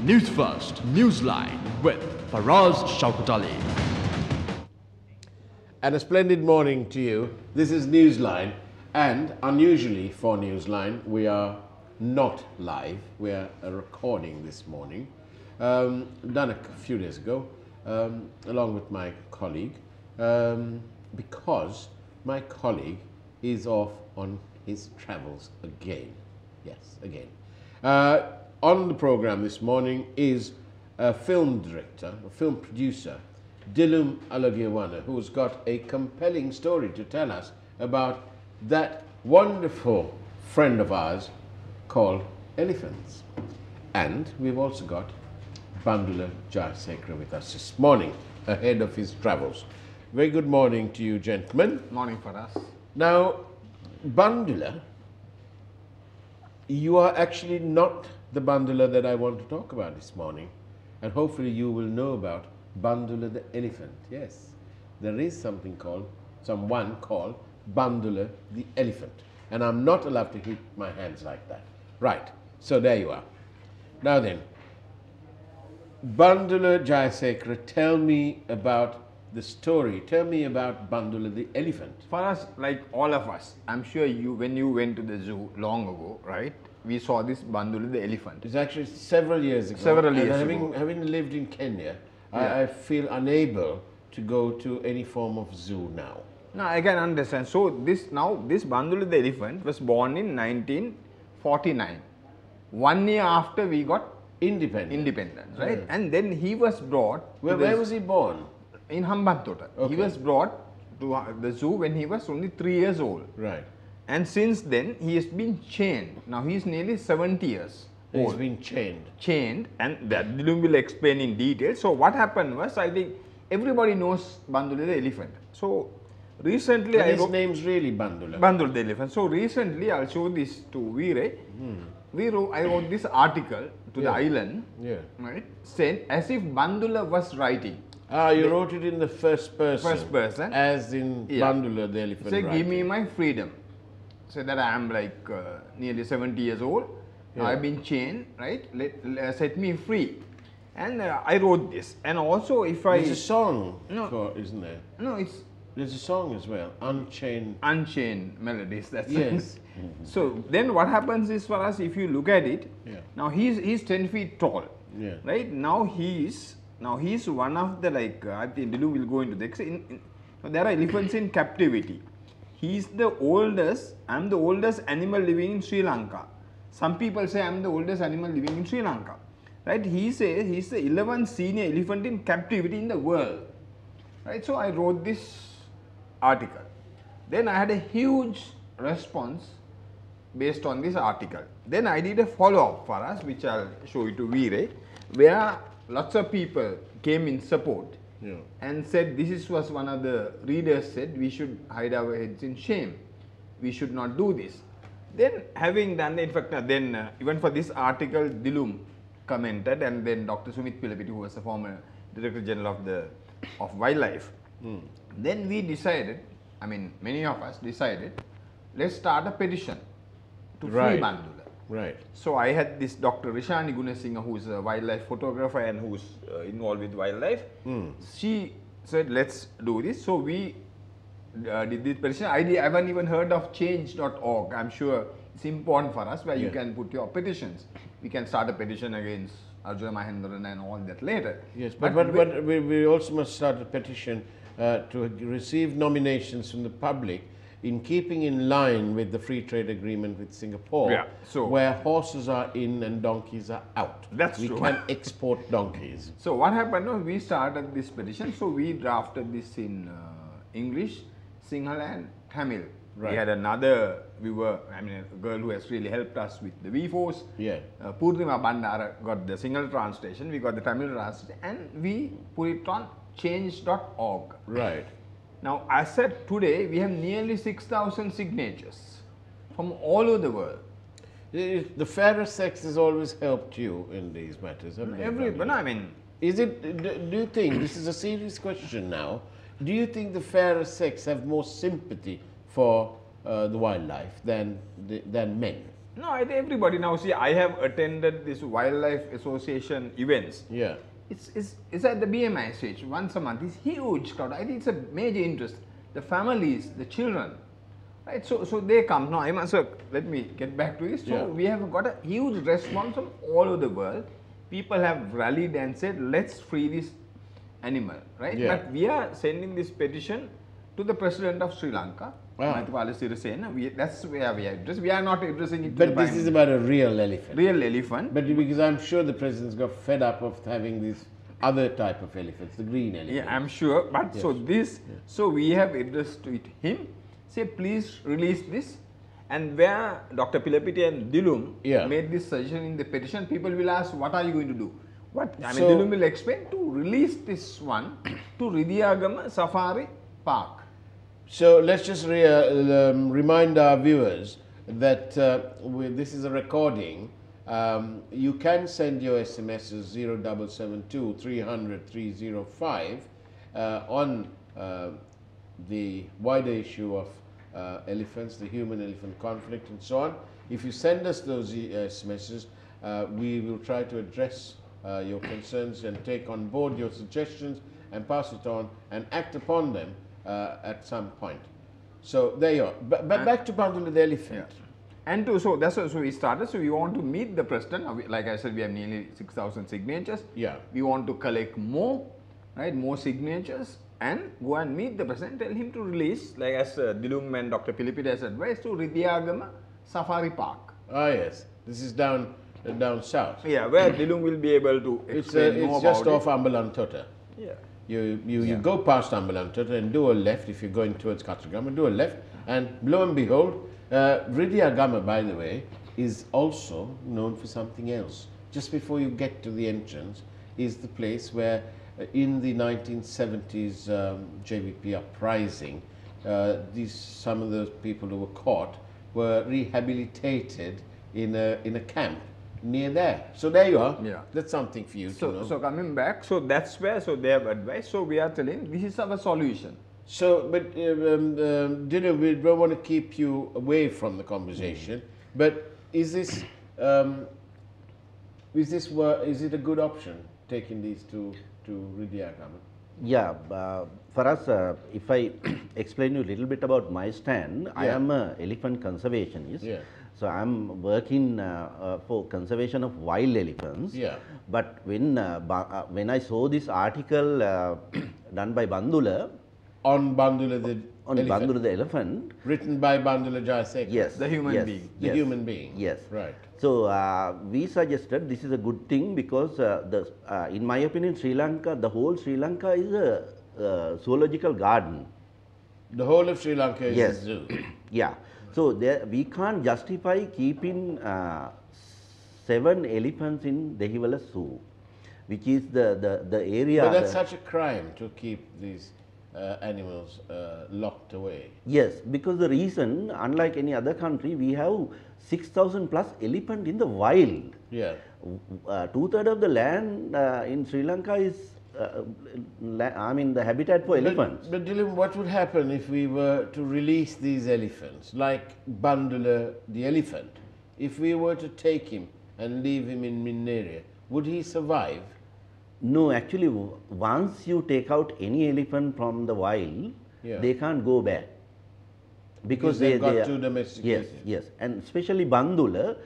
Newsfirst Newsline with Faraz Shaukatali. And a splendid morning to you. This is Newsline, and unusually for Newsline, we are not live. We are recording this morning, done a few days ago, along with my colleague, because my colleague is off on his travels again. Yes, again. On the program this morning is a film director, a film producer, Dilum Alagiawana, who's got a compelling story to tell us about that wonderful friend of ours called elephants. And we've also got Bandula Jayasekara with us this morning, ahead of his travels. Very good morning to you, gentlemen. Morning for us. Now, Bandula, you are actually not the Bandula that I want to talk about this morning, and hopefully you will know about Bandula the elephant. Yes, there is someone called Bandula the elephant, and I'm not allowed to hit my hands like that. Right, so there you are. Now then, Bandula Jayasekara, tell me about the story. Tell me about Bandula the elephant. For us, like all of us, I'm sure you, when you went to the zoo long ago, right? We saw this Bandula the elephant. It's actually several years ago. Having lived in Kenya, I feel unable to go to any form of zoo now. Now I can understand. So this Bandula the elephant was born in 1949, 1 year after we got independence, right? Yes. And then he was brought. Where was he born? In Hambantota. Okay. He was brought to the zoo when he was only 3 years old. Right. And since then, he has been chained. Now, he is nearly 70 years old. He's been chained. Chained, and that Dilum will explain in detail. So, what happened was, I think everybody knows Bandula the elephant. So, recently his name's really Bandula. Bandula the elephant. So, recently, I'll show this to Veere. I wrote this article to the island, right? Said as if Bandula was writing. Ah, you wrote it in the first person. First person. As in Bandula the elephant. Say, give me my freedom. So that I am like nearly 70 years old. I've been chained, right? Set me free. And I wrote this. And also, if there's a song, isn't there? No, there's a song as well. Unchained Melodies. That's yes. So then, what happens is for us, if you look at it, now he's 10 feet tall, right? Now he's one of the I think Dilu will go into the. There are elephants in captivity. He's the oldest. I'm the oldest animal living in Sri Lanka. Some people say I'm the oldest animal living in Sri Lanka, right? He says he's the 11th senior elephant in captivity in the world, right? So I wrote this article. Then I had a huge response based on this article. Then I did a follow-up for us, which I'll show you to Veere, where lots of people came in support. And said this was one of the readers said we should hide our heads in shame. We should not do this. Then having done that, in fact, then even for this article, Dilum commented, and then Dr. Sumit Pilapiti, who was the former Director General of Wildlife. Then we decided, I mean, many of us decided, let's start a petition to free Bandula. Right. So I had this Dr. Rishani Gunasinghe, who is a wildlife photographer and who's involved with wildlife. She said, let's do this. So we did this petition. I haven't even heard of change.org. I'm sure it's important for us where you can put your petitions. We can start a petition against Arjuna Mahendran and all that later. Yes, but we also must start a petition to receive nominations from the public in keeping in line with the free trade agreement with Singapore, where horses are in and donkeys are out. That's true. We can export donkeys. So what happened was we started this petition. So we drafted this in English, Sinhala and Tamil. Right. We had another a girl who has really helped us with the V-Force. Purnima Bandara got the single translation, we got the Tamil translation, and we put it on change.org. Right. Now, as said today, we have nearly 6,000 signatures from all over the world. The fairer sex has always helped you in these matters, haven't Everyone, I mean. Is it, do you think, this is a serious question now, do you think the fairer sex have more sympathy for the wildlife than men? No, I think everybody now. See, I have attended this wildlife association events. Yeah. It's at the BMI stage once a month. It's huge crowd. I think it's a major interest. The families, the children, right? So they come. Now I must let me get back to this. So we have got a huge response from all over the world. People have rallied and said, let's free this animal, right? Yeah. But we are sending this petition to the president of Sri Lanka. Maithripala Sirisena. That's where we are addressing. We are not addressing it. But this is about a real elephant. Real elephant. But because I'm sure the president's got fed up of having these other type of elephants, the green elephant. Yeah, I'm sure. But so we have addressed to him. Say, please release this. And where Dr. Pilapiti and Dilum made this suggestion in the petition, people will ask, what are you going to do? Dilum will explain to release this one to Ridiyagama Safari Park. So let's just remind our viewers that this is a recording. You can send your SMSs 0772 300 305 on the wider issue of elephants, the human-elephant conflict and so on. If you send us those SMSs, we will try to address your concerns and take on board your suggestions and pass it on and act upon them at some point. So there you are. But back to Bandula the elephant. And so we started. So we want to meet the president. Like I said, we have nearly 6,000 signatures. Yeah. We want to collect more, right? More signatures and go and meet the president. Tell him to release, like as Dilum and Dr. Pilipit has advised, to Ridiyagama Safari Park. Ah yes, this is down south. Yeah, where Dilum will be able to explain more it's just about off Ambalantota. Yeah. You go past Ambalantota and do a left if you're going towards Katragama, do a left, and lo and behold, Ridiyagama, by the way, is also known for something else. Just before you get to the entrance is the place where in the 1970s JVP uprising, some of those people who were caught were rehabilitated in a camp near there. So there you are. Yeah. That's something for you to know. So coming back, so that's where, so they have advised. So we are telling this is our solution. So, but Dino, we don't want to keep you away from the conversation. But is it a good option taking these to Ridiyagama? Yeah, for us, if I explain you a little bit about my stand, I am an elephant conservationist. Yeah. So I am working for conservation of wild elephants. Yeah. But when I saw this article done by Bandula on Bandula the elephant, written by Bandula Jayasek. Yes, the human being. The human being. Yes. Right. So we suggested this is a good thing because in my opinion, Sri Lanka, the whole Sri Lanka is a zoological garden. The whole of Sri Lanka is a zoo. Yeah. So we can't justify keeping 7 elephants in Dehiwala Zoo, which is the area. But that's such a crime to keep these animals locked away. Yes, because the reason, unlike any other country, we have 6,000 plus elephant in the wild. Yeah. 2/3 of the land in Sri Lanka is, the habitat for elephants. But Dylan, what would happen if we were to release these elephants, like Bandula the elephant? If we were to take him and leave him in Minneria, would he survive? No, actually, once you take out any elephant from the wild, they can't go back. Because they've got too domesticated. Yes, and especially Bandula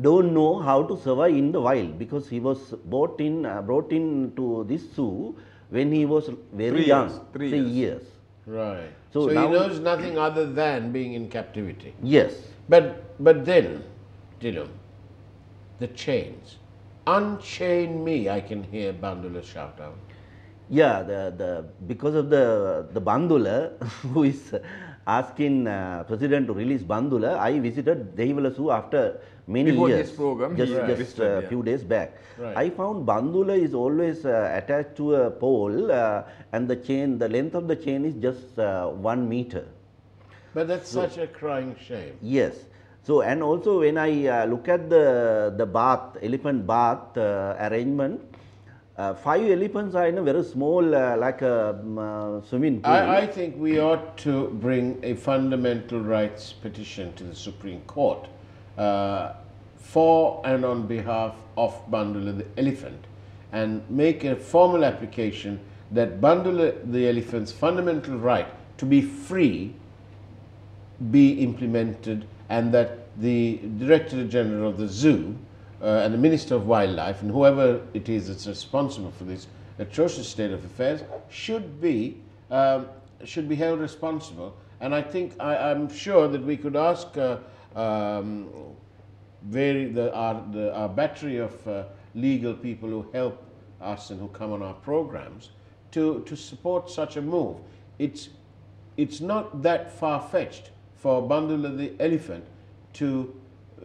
don't know how to survive in the wild because he was brought in to this zoo when he was very young, 3 years. Right. So he knows nothing other than being in captivity. Yes. But then, Dylan, the chains. Unchain me, I can hear Bandula shout out. Yeah, because of the Bandula who is asking President to release Bandula, I visited Dehiwala Zoo after many Before years. this program, just a few days back. Right. I found Bandula is always attached to a pole and the length of the chain is just 1 meter. But that's such a crying shame. Yes. So, and also when I look at the elephant bath arrangement, 5 elephants are in a very small, like a swimming pool. I think we ought to bring a fundamental rights petition to the Supreme Court for and on behalf of Bandula the elephant, and make a formal application that Bandula the elephant's fundamental right to be free be implemented, and that the Director General of the Zoo and the Minister of Wildlife and whoever it is that's responsible for this atrocious state of affairs should be held responsible. And I think I'm sure that we could ask our battery of legal people who help us and who come on our programs to support such a move. It's not that far-fetched for Bandula the elephant to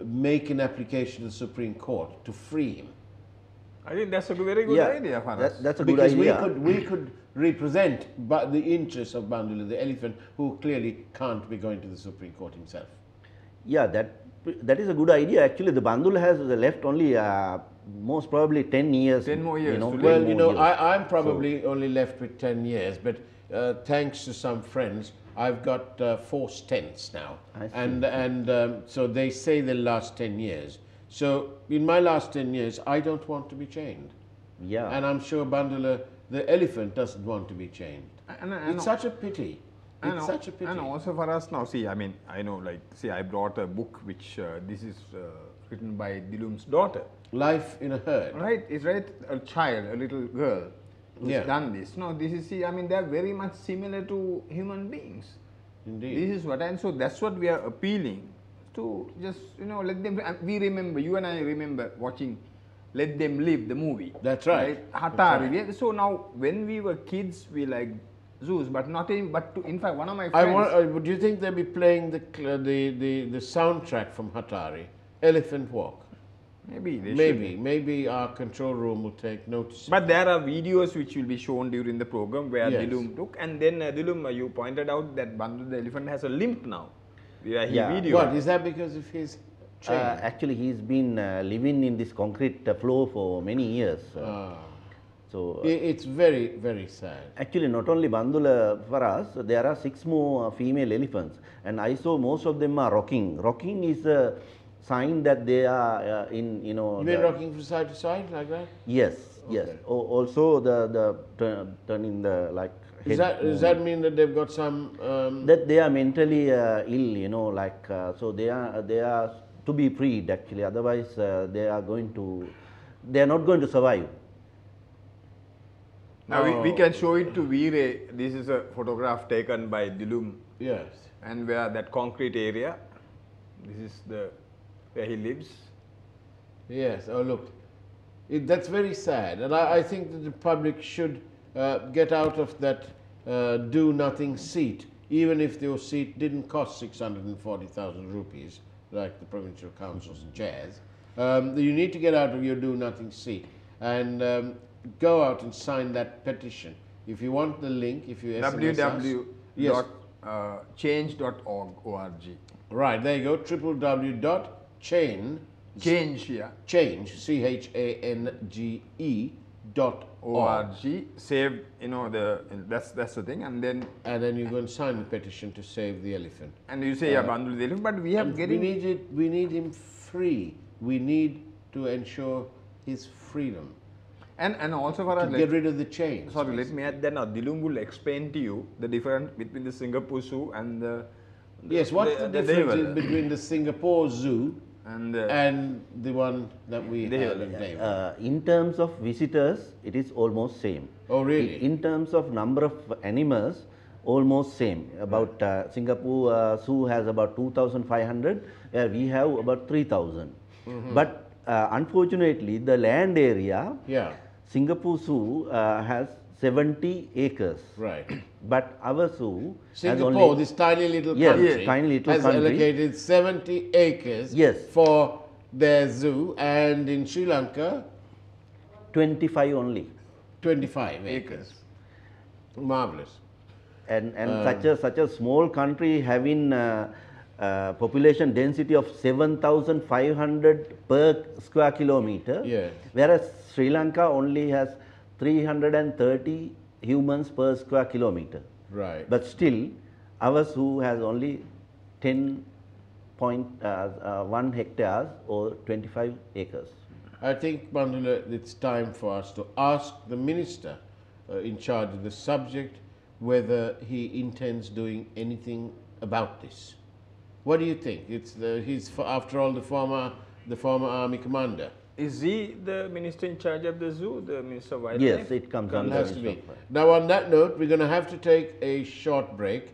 make an application to the Supreme Court to free him. I think that's a very good idea for us. That's a good Because idea. we could represent the interests of Bandula the elephant, who clearly can't be going to the Supreme Court himself. Yeah, that is a good idea. Actually, the Bandul has left only most probably 10 years. 10 more years to live. Well, you know, I'm probably only left with 10 years, but thanks to some friends, I've got 4 stents now, and so they say they'll last 10 years. So in my last 10 years, I don't want to be chained. Yeah. And I'm sure Bandula the elephant doesn't want to be chained. It's such a pity. It's such a pity. And also for us now, see, I mean, I know, like, see, I brought a book which this is written by Dilum's daughter. Life in a Herd. Right, it's right, a child, a little girl who's done this. No, this is, see, I mean, they are very much similar to human beings. Indeed. This is what, and so that's what we are appealing to, just, you know, let them, we remember, you and I remember watching Let Them Live, the movie. That's right. Hatari. Right. So now, when we were kids, we liked zoos, but not in, but to, in fact, one of my friends. Do you think they'll be playing the soundtrack from Hatari, Elephant Walk? Maybe they should. Maybe our control room will take notice. But there are videos which will be shown during the program where Yes. Dilum took, and then Dilum, you pointed out that Bandhu the elephant has a limp now. Where he videoed. What, is that because of his chain? Actually, he's been living in this concrete floor for many years. So it's very, very sad. actually, not only Bandula for us, there are 6 more female elephants, and I saw most of them are rocking. Rocking is a sign that they are in, you know. You mean rocking from side to side like that? Yes, yes. Okay. Also the turning the like. Does that mean that they've got some? That they are mentally ill, you know, like so they are to be freed actually. Otherwise, they are not going to survive. Now we can show it to Veere. This is a photograph taken by Dilum. Yes. And where that concrete area, this is where he lives. Yes. Oh, look, that's very sad, and I think that the public should get out of that do nothing seat, even if your seat didn't cost 640,000 rupees, like the provincial council's chairs. You need to get out of your do nothing seat and go out and sign that petition. If you want the link, if you SMS us, www.change.org. Right, there you go, www.change, Change, CHANGE.org. Save, you know, that's the thing, and then you go and sign the petition to save the elephant. And you say Bandhu the elephant, but we have We need him free. We need to ensure his freedom. And also for us, Get rid of the chains. sorry, let me add that now. Dilum will explain to you the difference between the Singapore Zoo and the Yes, what's the difference between the Singapore Zoo and the one that we have in Devon? In terms of visitors, it is almost same. Oh, really? In terms of number of animals, almost same. About Singapore Zoo has about 2,500. We have about 3,000. But unfortunately, the land area, Singapore Zoo has 70 acres. Right. But our zoo Singapore, has only, this tiny little Yes, country, tiny little has country. allocated 70 acres Yes. for their zoo, and in Sri Lanka, 25 only. 25 acres. Marvelous. And such a small country having population density of 7,500 per square kilometer, whereas Sri Lanka only has 330 humans per square kilometer. Right. But still, our zoo has only 10.5 1 hectares or 25 acres. I think, Bandula, it's time for us to ask the minister in charge of the subject whether he intends doing anything about this. What do you think? He's after all the former army commander. Is he the minister in charge of the zoo, the minister of wildlife? Yes, it comes It under has to Ministry be. of- Now, on that note, we're going to have to take a short break,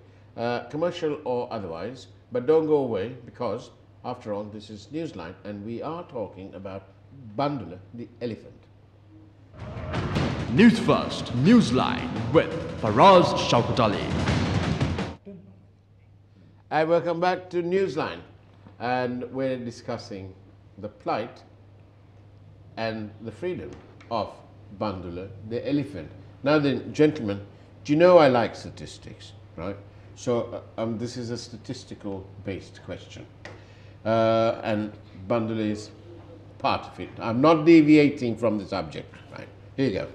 commercial or otherwise, but don't go away because, after all, this is Newsline and we are talking about Bandula the elephant. Newsfirst, Newsline with Faraz Shaukat Ali. And welcome back to Newsline, and we're discussing the plight and the freedom of Bandula the elephant. Now then, gentlemen, do you know I like statistics, right? So this is a statistical based question, and Bandula is part of it. I'm not deviating from the subject, right? Here you go.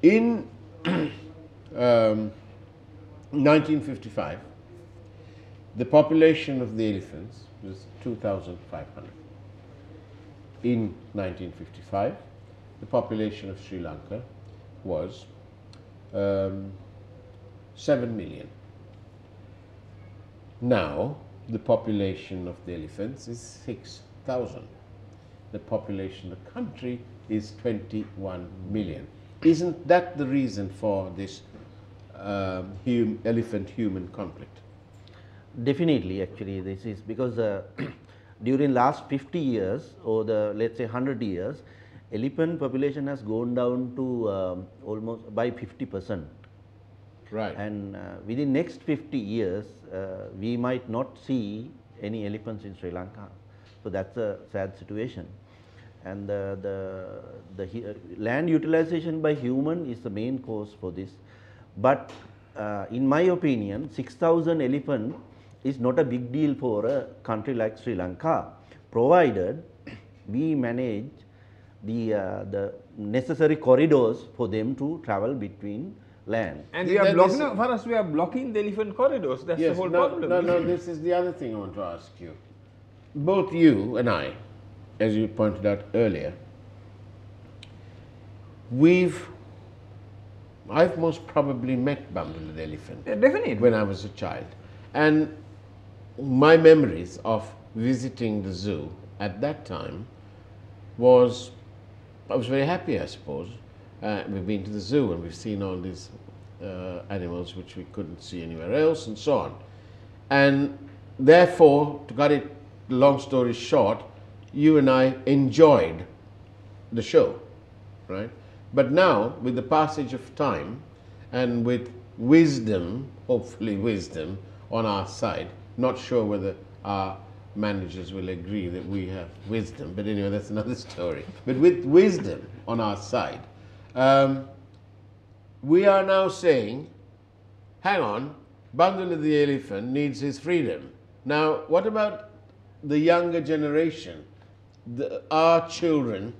In 1955, the population of the elephants was 2,500. In 1955, the population of Sri Lanka was 7 million. Now, the population of the elephants is 6,000. The population of the country is 21 million. Isn't that the reason for this elephant-human conflict? Definitely, actually, this is because during last 50 years or let's say 100 years, elephant population has gone down to almost by 50%. Right. And within next 50 years, we might not see any elephants in Sri Lanka. So that's a sad situation. And the land utilization by human is the main cause for this. But in my opinion, 6,000 elephant is not a big deal for a country like Sri Lanka, provided we manage the necessary corridors for them to travel between land. And we are blocking, for us, we are blocking the elephant corridors. That's the whole problem. No, this is the other thing I want to ask you. Both you and I, as you pointed out earlier, I've most probably met Bandula the elephant. Yeah, definitely. When I was a child. And my memories of visiting the zoo at that time was, I was very happy, I suppose. We've been to the zoo and we've seen all these animals which we couldn't see anywhere else and so on. And therefore, to cut it, long story short, you and I enjoyed the show, right? But now, with the passage of time and with wisdom, hopefully wisdom, on our side, not sure whether our managers will agree that we have wisdom, but anyway, that's another story. But with wisdom on our side, we are now saying, hang on, Bandula the elephant needs his freedom. Now, what about the younger generation, our children,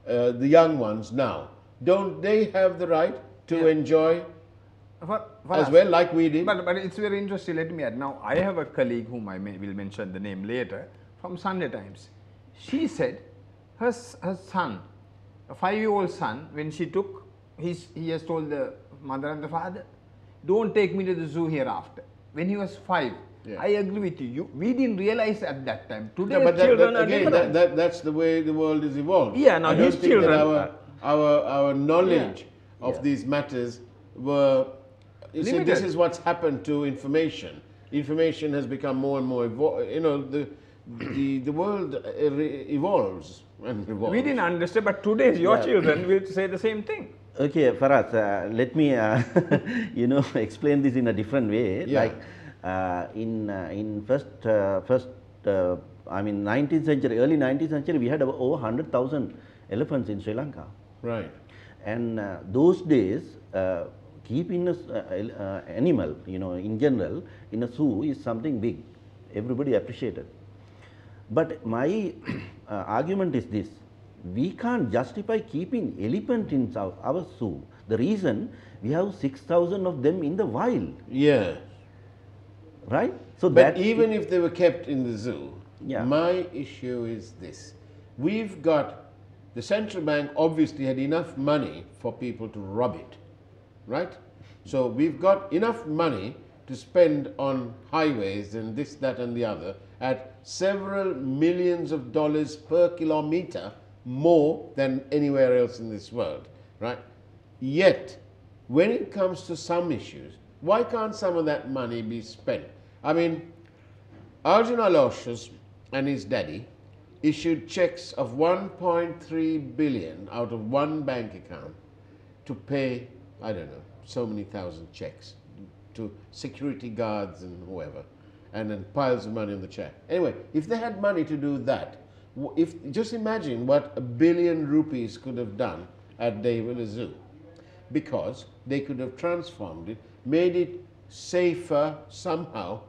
the young ones now? Don't they have the right to enjoy as well, like we did? But it's very interesting. Let me add. Now, I have a colleague whom I will mention the name later, from Sunday Times. She said her son, a 5-year-old son, when she took, he has told the mother and the father, don't take me to the zoo hereafter. When he was 5. Yeah. I agree with you. We didn't realize at that time. Today, children are different. That's the way the world is evolved. Yeah, now his children. Our knowledge of these matters were. You see, this is what's happened to information. Information has become more and more. The world evolves and revolves. We didn't understand, but today's your children will say the same thing. Okay, Faraz, let me explain this in a different way. Yeah. Like in 19th century, early 19th century, we had over 100,000 elephants in Sri Lanka. Right. And those days, keeping an animal, in general, in a zoo is something big. Everybody appreciated. But my argument is this: we can't justify keeping elephant in our zoo. The reason, we have 6,000 of them in the wild. Yeah. right? So But that even if they were kept in the zoo, Yeah. my issue is this. We've got, the central bank obviously had enough money for people to rob it, right? So we've got enough money to spend on highways and this, that and the other at several millions of dollars per kilometer more than anywhere else in this world, right? Yet, when it comes to some issues, why can't some of that money be spent? I mean, Arjun Aloysius and his daddy issued checks of 1.3 billion out of one bank account to pay, I don't know, so many thousand checks to security guards and whoever, and then piles of money in the check. Anyway, if they had money to do that, just imagine what 1 billion rupees could have done at Devila Zoo, because they could have transformed it, made it safer somehow,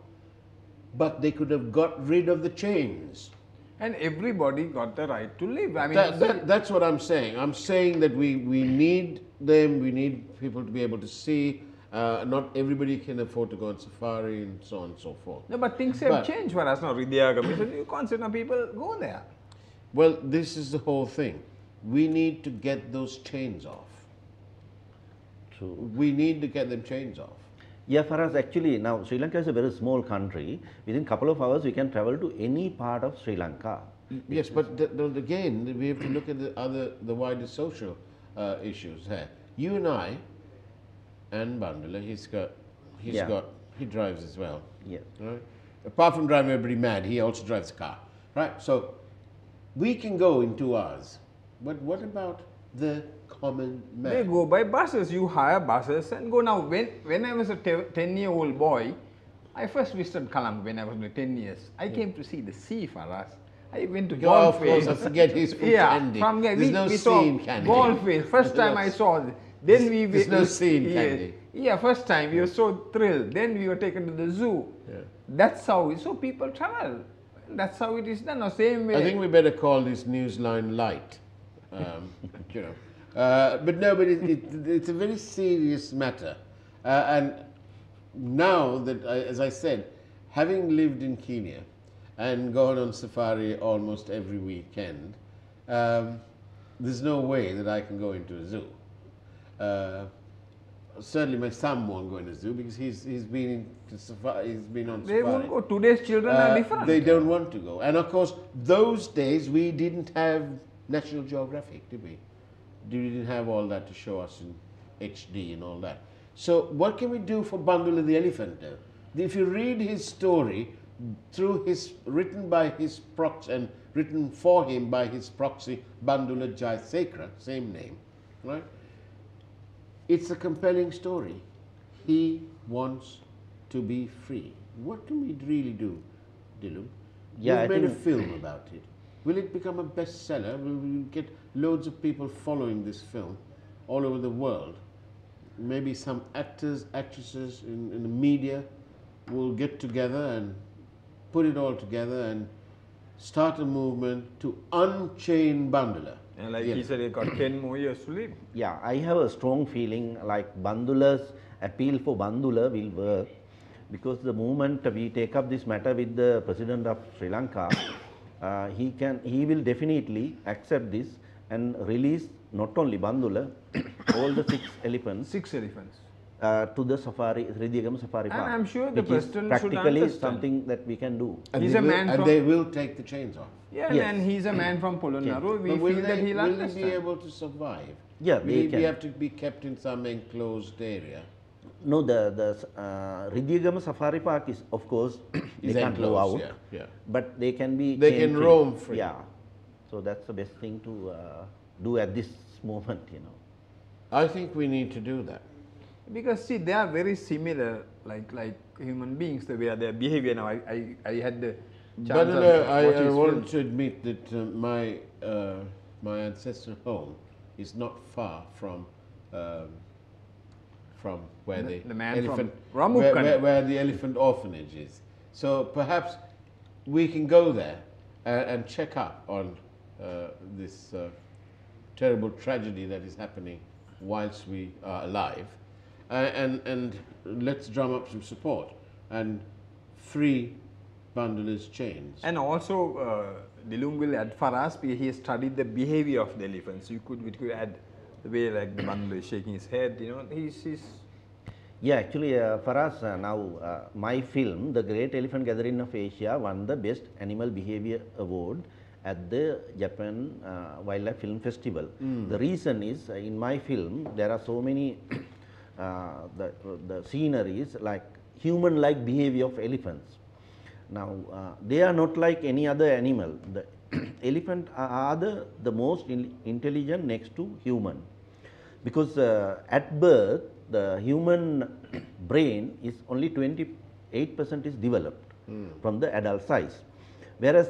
but they could have got rid of the chains. And everybody got the right to live. I mean, That's what I'm saying. I'm saying that we need them, we need people to be able to see. Not everybody can afford to go on safari and so on and so forth. no, but things have changed for us now. Ridyaga Mission, you can't say now people go there. Well, this is the whole thing. We need to get those chains off. True. We need to get them chains off. Yeah, for us actually now Sri Lanka is a very small country. Within a couple of hours we can travel to any part of Sri Lanka. Yes, but again, we have to look at the wider social issues here. You and I, and Bandula, he drives as well. Yeah. Right? Apart from driving everybody mad, he also drives a car. Right? So we can go in 2 hours. But what about the common man? They go by buses. You hire buses and go. Now, when I was a 10-year-old boy, I first visited Colombo when I was 10 years. I came to see the sea for us. I went to Of course, I forget his food candy. From there, There's no we sea in saw Candy. golf field. First time I saw it. Then There's no sea in Candy. Yeah, first time we were so thrilled. Then we were taken to the zoo. Yeah. That's how so people travel. That's how it is done. Now, same way. I think we better call this Newsline light. You know. But no, but it's a very serious matter. And now that, as I said, having lived in Kenya and gone on safari almost every weekend, there's no way that I can go into a zoo. Certainly my son won't go into a zoo because he's been on safari. They won't go. Today's children are different. They don't want to go. And of course, those days we didn't have National Geographic, did we? We didn't have all that to show us in HD and all that. So what can we do for Bandula the elephant though? If you read his story, written by his proxy and written for him by his proxy, Bandula Jayasekara, same name, right? It's a compelling story. He wants to be free. What can we really do, Dilu? Yeah, You've I made a think- film about it. Will it become a bestseller? Will we get loads of people following this film all over the world? Maybe some actors, actresses in the media will get together and put it all together and start a movement to unchain Bandula. And like he said, he got 10 more years to live. Yeah, I have a strong feeling like Bandula's appeal for Bandula will work, because the moment we take up this matter with the President of Sri Lanka, he will definitely accept this and release not only Bandula, all the 6 elephants 6 elephants. to the safari, Ridiyagam Safari And Park. I'm sure the which is President should practically understand. something that we can do. And He's they a will- man and from- they will take the chains off. Yeah, Yes. and he's a man from Polonnaru. We But will feel that he'll will he understand. be able to survive? Yeah, Will they he can. have to be kept in some enclosed area? No, the Ridiyagam Safari Park is, of course, they Is can't go out, enclosed, yeah. but they can be They chain can roam free. Yeah, so that's the best thing to do at this moment, you know. I think we need to do that. Because see, they are very similar, like human beings, the way their behavior now. I had the chance But of I watching his want films. to admit that my ancestral home is not far from where The man from elephant Ramukkana. where the elephant orphanage is. So perhaps we can go there and check up on this terrible tragedy that is happening whilst we are alive, and let's drum up some support and free Bandula's chains. And also, Dilum will add for us, he has studied the behavior of the elephants. We could add the way like the Bandula is shaking his head, you know, he's Yeah, actually, for us now, my film, The Great Elephant Gathering of Asia, won the Best Animal Behavior Award at the Japan Wildlife Film Festival. The reason is, in my film, there are so many the sceneries like human-like behavior of elephants. Now, they are not like any other animal. The elephant are the most intelligent next to human, because at birth, the human brain is only 28% is developed from the adult size. Whereas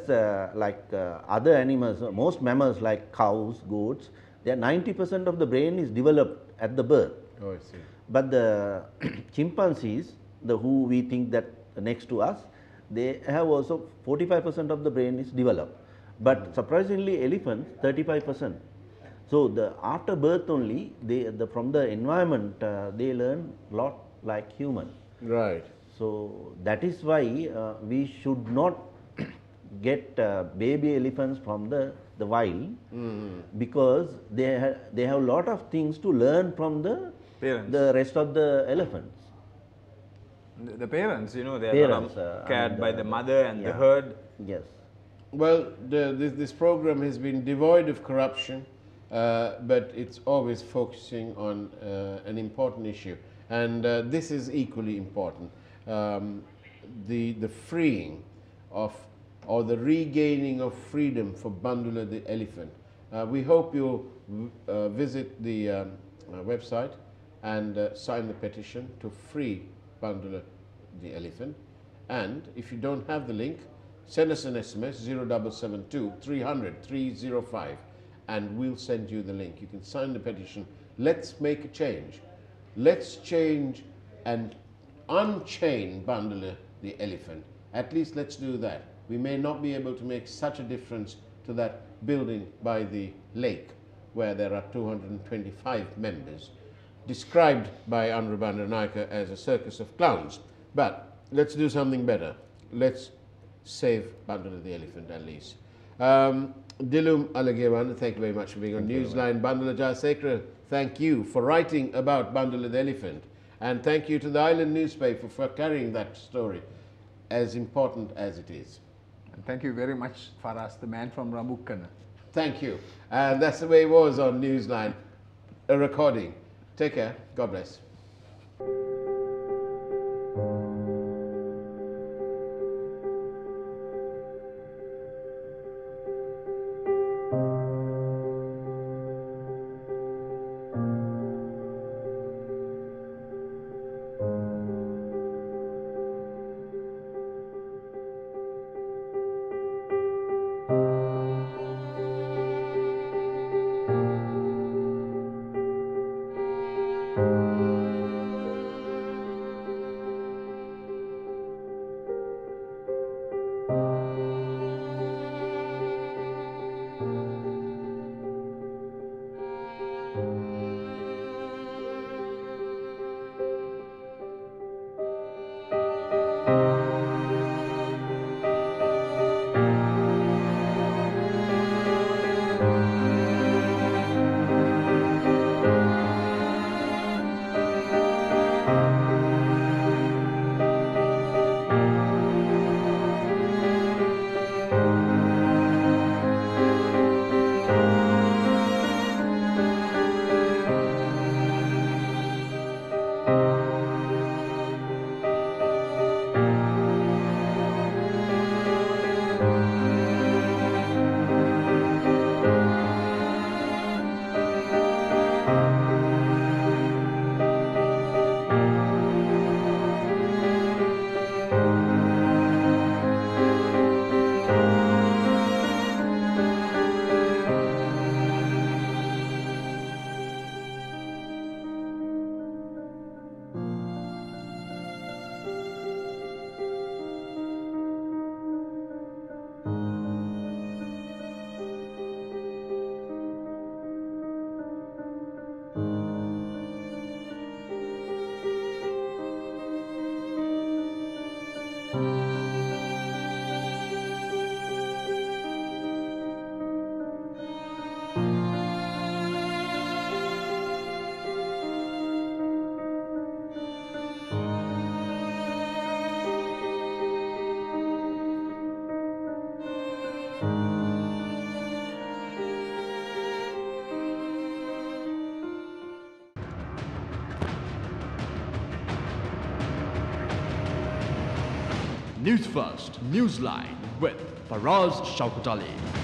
other animals, most mammals like cows, goats, they are 90% of the brain is developed at the birth. Oh, I see. But the chimpanzees, who we think that next to us, they have also 45% of the brain is developed. But surprisingly, elephants 35%. So after birth only, from the environment they learn a lot like human. Right. So that is why we should not get baby elephants from the wild, because they have a lot of things to learn from the rest of the elephants. The parents, you know, they Parents, are cared by the mother and the herd. Yes. Well, this program has been devoid of corruption, but it's always focusing on an important issue, and this is equally important: the freeing of, or the regaining of freedom for Bandula the elephant. We hope you'll visit the website and sign the petition to free Bandula the elephant. And if you don't have the link, send us an SMS 0772 300 305 and we'll send you the link. You can sign the petition. Let's make a change. Let's change and unchain Bandula the elephant. At least let's do that. We may not be able to make such a difference to that building by the lake where there are 225 members, described by Andhra Bandaranaike as a circus of clowns. But let's do something better. Let's save Bandula the elephant at least. Dilum Alagewan, thank you very much for being on Newsline. Bandula Jayasekara, thank you for writing about Bandula the elephant. And thank you to the Island newspaper for carrying that story, as important as it is. And thank you very much, Faraz, the man from Rabukkana. Thank you. And that's the way it was on Newsline, a recording. Take care. God bless. News First Newsline with Faraz Shaukat Ali.